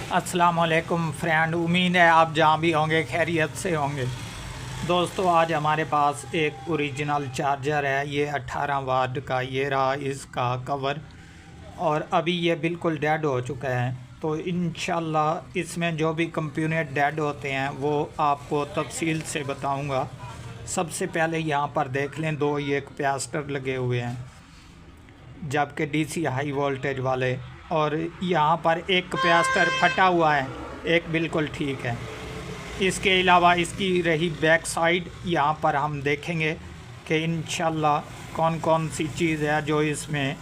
अस्सलाम वालेकुम फ्रेंड, उम्मीद है आप जहाँ भी होंगे खैरियत से होंगे। दोस्तों, आज हमारे पास एक ओरिजिनल चार्जर है। ये 18 वाट का ये रहा इसका कवर, और अभी ये बिल्कुल डेड हो चुका है। तो इंशाल्लाह इसमें जो भी कंपोनेंट डेड होते हैं वो आपको तफसील से बताऊंगा। सबसे पहले यहाँ पर देख लें, दो ये कैपेसिटर लगे हुए हैं जबकि डीसी हाई वोल्टेज वाले, और यहाँ पर एक कैपेसिटर फटा हुआ है, एक बिल्कुल ठीक है। इसके अलावा इसकी रही बैक साइड, यहाँ पर हम देखेंगे कि इंशाल्लाह कौन कौन सी चीज़ है जो इसमें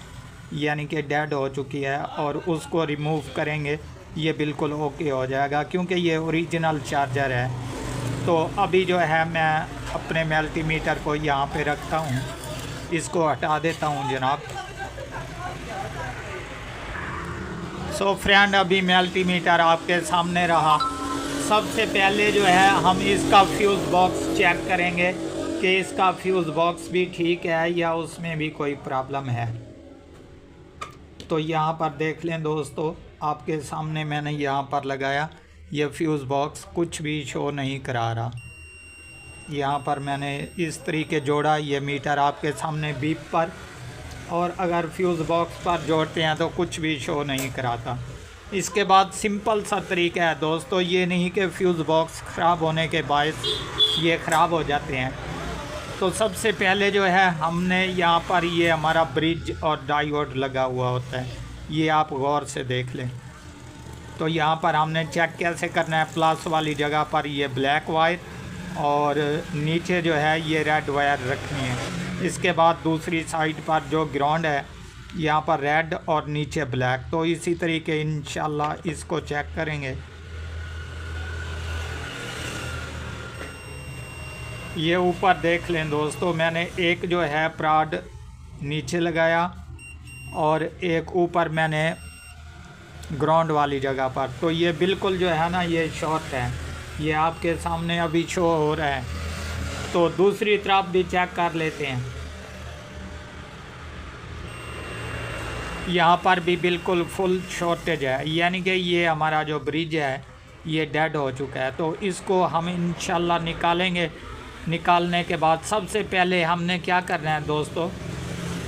यानी कि डेड हो चुकी है, और उसको रिमूव करेंगे ये बिल्कुल ओके हो जाएगा, क्योंकि ये ओरिजिनल चार्जर है। तो अभी जो है मैं अपने मल्टीमीटर को यहाँ पे रखता हूँ, इसको हटा देता हूँ जनाब। सो फ्रेंड, अभी मल्टीमीटर आपके सामने रहा। सबसे पहले जो है हम इसका फ्यूज़ बॉक्स चेक करेंगे कि इसका फ्यूज़ बॉक्स भी ठीक है या उसमें भी कोई प्रॉब्लम है। तो यहाँ पर देख लें दोस्तों, आपके सामने मैंने यहाँ पर लगाया, ये फ्यूज़ बॉक्स कुछ भी शो नहीं करा रहा। यहाँ पर मैंने इस तरीके जोड़ा, ये मीटर आपके सामने बीप पर, और अगर फ्यूज़ बॉक्स पर जोड़ते हैं तो कुछ भी शो नहीं कराता। इसके बाद सिंपल सा तरीका है दोस्तों, ये नहीं कि फ्यूज़ बॉक्स ख़राब होने के बायस ये ख़राब हो जाते हैं। तो सबसे पहले जो है हमने यहाँ पर ये हमारा ब्रिज और डायोड लगा हुआ होता है, ये आप गौर से देख लें। तो यहाँ पर हमने चेक कैसे करना है, प्लस वाली जगह पर ये ब्लैक वायर और नीचे जो है ये रेड वायर रखनी है। इसके बाद दूसरी साइड पर जो ग्राउंड है यहाँ पर रेड और नीचे ब्लैक। तो इसी तरीके इंशाल्लाह इसको चेक करेंगे। ये ऊपर देख लें दोस्तों, मैंने एक जो है प्राड नीचे लगाया और एक ऊपर मैंने ग्राउंड वाली जगह पर। तो ये बिल्कुल जो है ना ये शॉर्ट है, ये आपके सामने अभी शो हो रहा है। तो दूसरी तरफ भी चेक कर लेते हैं। यहाँ पर भी बिल्कुल फुल शॉर्टेज है, यानी कि ये हमारा जो ब्रिज है ये डेड हो चुका है। तो इसको हम इंशाल्लाह निकालेंगे। निकालने के बाद सबसे पहले हमने क्या करना है दोस्तों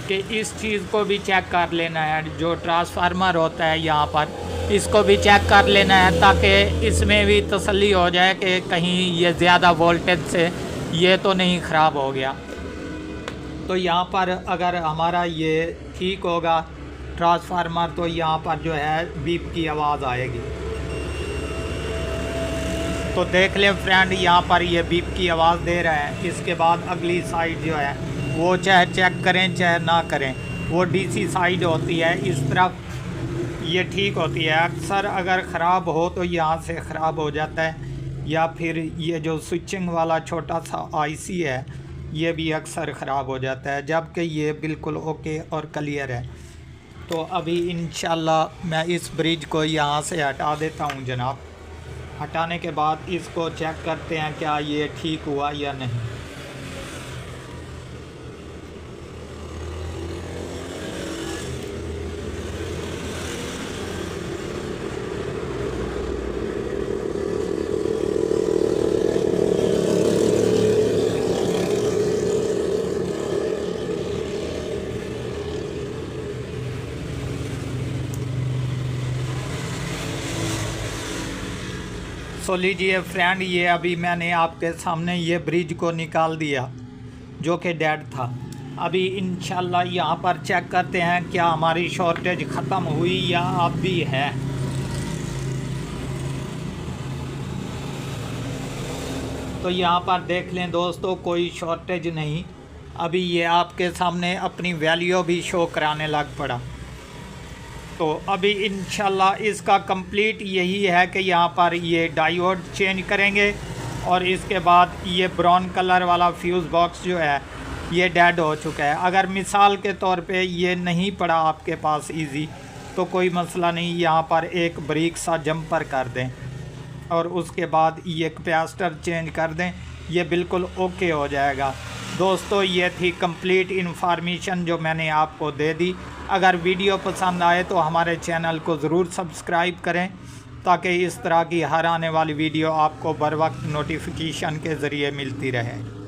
कि इस चीज़ को भी चेक कर लेना है, जो ट्रांसफार्मर होता है यहाँ पर इसको भी चेक कर लेना है, ताकि इसमें भी तसल्ली हो जाए कि कहीं ये ज़्यादा वोल्टेज से ये तो नहीं ख़राब हो गया। तो यहाँ पर अगर हमारा ये ठीक होगा ट्रांसफार्मर, तो यहाँ पर जो है बीप की आवाज़ आएगी। तो देख लें फ्रेंड, यहाँ पर ये बीप की आवाज़ दे रहा है। इसके बाद अगली साइड जो है वो चाहे चेक करें चाहे ना करें, वो डीसी साइड होती है, इस तरफ ये ठीक होती है। अक्सर अगर ख़राब हो तो यहाँ से ख़राब हो जाता है, या फिर ये जो स्विचिंग वाला छोटा सा आईसी है ये भी अक्सर ख़राब हो जाता है, जबकि ये बिल्कुल ओके और क्लियर है। तो अभी इंशाल्लाह मैं इस ब्रिज को यहाँ से हटा देता हूँ जनाब। हटाने के बाद इसको चेक करते हैं क्या ये ठीक हुआ या नहीं। तो लीजिए फ्रेंड, ये अभी मैंने आपके सामने ये ब्रिज को निकाल दिया जो कि डेड था। अभी इंशाल्लाह यहाँ पर चेक करते हैं क्या हमारी शॉर्टेज ख़त्म हुई या अब भी है। तो यहाँ पर देख लें दोस्तों, कोई शॉर्टेज नहीं। अभी ये आपके सामने अपनी वैल्यू भी शो कराने लग पड़ा। तो अभी इंशाल्लाह इसका कंप्लीट यही है कि यहाँ पर ये डायोड चेंज करेंगे, और इसके बाद ये ब्राउन कलर वाला फ्यूज़ बॉक्स जो है ये डेड हो चुका है। अगर मिसाल के तौर पे ये नहीं पड़ा आपके पास इजी, तो कोई मसला नहीं, यहाँ पर एक ब्रिक सा जंपर कर दें और उसके बाद ये कैपेसिटर चेंज कर दें, ये बिल्कुल ओके हो जाएगा। दोस्तों, ये थी कंप्लीट इन्फॉर्मेशन जो मैंने आपको दे दी। अगर वीडियो पसंद आए तो हमारे चैनल को ज़रूर सब्सक्राइब करें ताकि इस तरह की हर आने वाली वीडियो आपको बर वक्त नोटिफिकेशन के ज़रिए मिलती रहे।